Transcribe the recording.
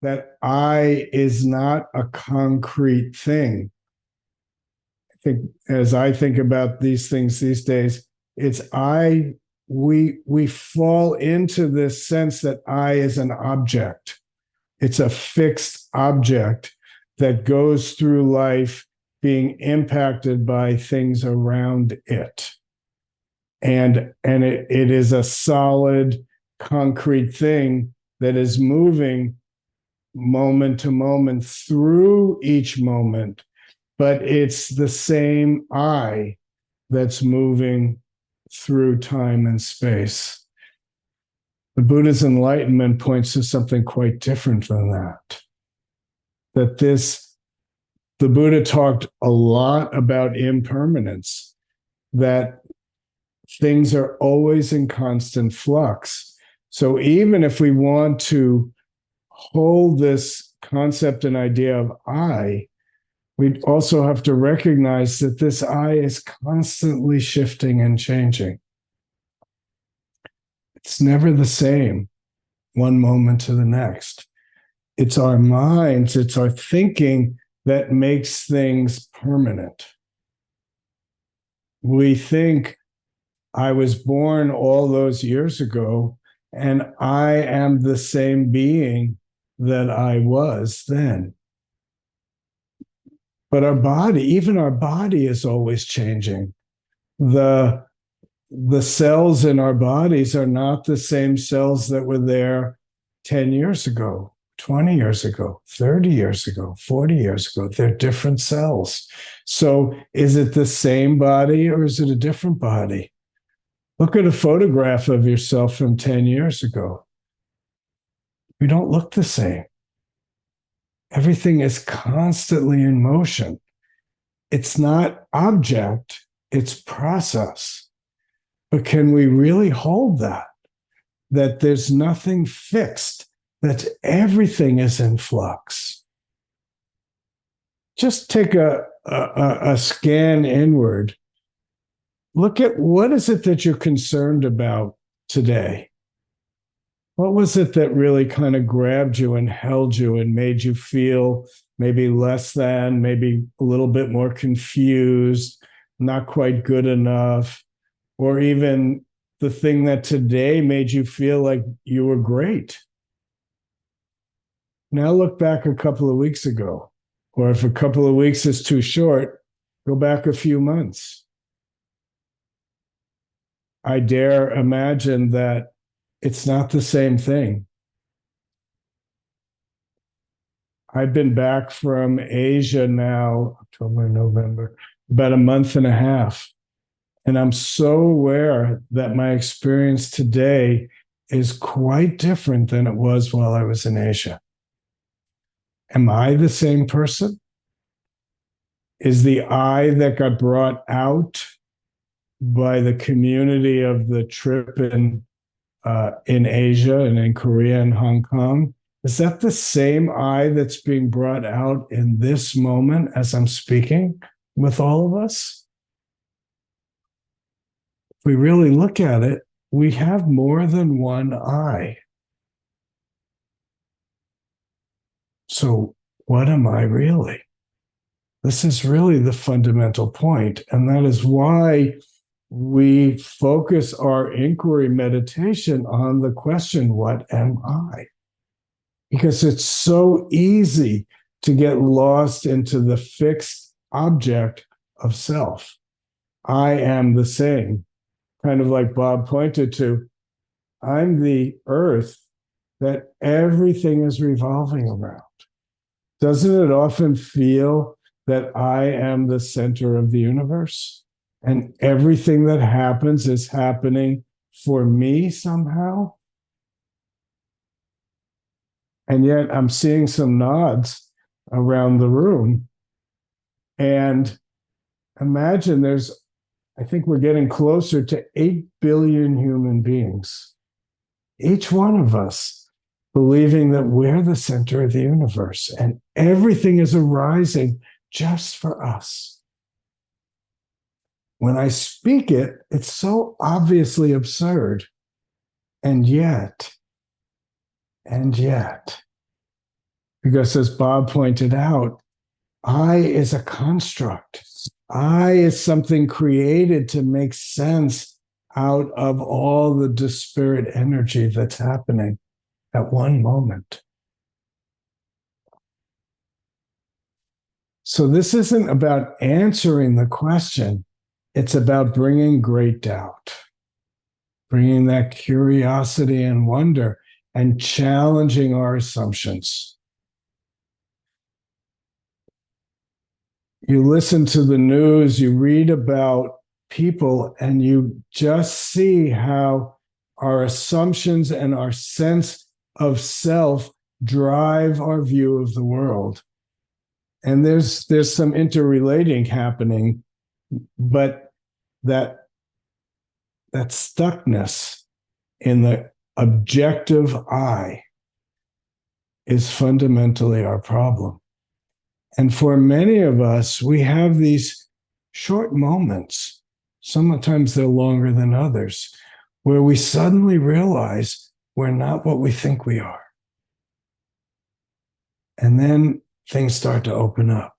that I is not a concrete thing. I think as I think about these things these days, it's we fall into this sense that I is an object. It's a fixed object that goes through life being impacted by things around it. And it is a solid, concrete thing that is moving moment to moment through each moment, but it's the same I that's moving through time and space. The Buddha's enlightenment points to something quite different than that. The Buddha talked a lot about impermanence, that things are always in constant flux. So even if we want to hold this concept and idea of I, we also have to recognize that this I is constantly shifting and changing. It's never the same one moment to the next. It's our minds, it's our thinking that makes things permanent. We think, I was born all those years ago, and I am the same being that I was then. But our body, even our body is always changing. The cells in our bodies are not the same cells that were there 10 years ago, 20 years ago, 30 years ago, 40 years ago. They're different cells. So is it the same body or is it a different body? Look at a photograph of yourself from 10 years ago. We don't look the same. Everything is constantly in motion. It's not object, it's process. But can we really hold that? That there's nothing fixed, that everything is in flux. Just take a scan inward. Look at what is it that you're concerned about today? What was it that really kind of grabbed you and held you and made you feel maybe less than, maybe a little bit more confused, not quite good enough, or even the thing that today made you feel like you were great? Now look back a couple of weeks ago, or if a couple of weeks is too short, go back a few months. I dare imagine that it's not the same thing. I've been back from Asia now, October, November, about a month and a half. And I'm so aware that my experience today is quite different than it was while I was in Asia. Am I the same person? Is the I that got brought out by the community of the trip in Asia and in Korea and Hong Kong, is that the same I that's being brought out in this moment as I'm speaking with all of us? If we really look at it, we have more than one I. So what am I really? This is really the fundamental point, and that is why we focus our inquiry meditation on the question, what am I? Because it's so easy to get lost into the fixed object of self. I am the same. Kind of like Bob pointed to, I'm the earth that everything is revolving around. Doesn't it often feel that I am the center of the universe? And everything that happens is happening for me somehow? And yet I'm seeing some nods around the room. And imagine I think we're getting closer to 8 billion human beings. Each one of us believing that we're the center of the universe and everything is arising just for us. When I speak it, it's so obviously absurd. And yet, Because as Bob pointed out, I is a construct. I is something created to make sense out of all the disparate energy that's happening at one moment. So this isn't about answering the question. It's about bringing great doubt, bringing that curiosity and wonder, and challenging our assumptions. You listen to the news, you read about people, and you just see how our assumptions and our sense of self drive our view of the world. And there's some interrelating happening, but that stuckness in the objective I is fundamentally our problem. And for many of us, we have these short moments, sometimes they're longer than others, where we suddenly realize we're not what we think we are. And then things start to open up.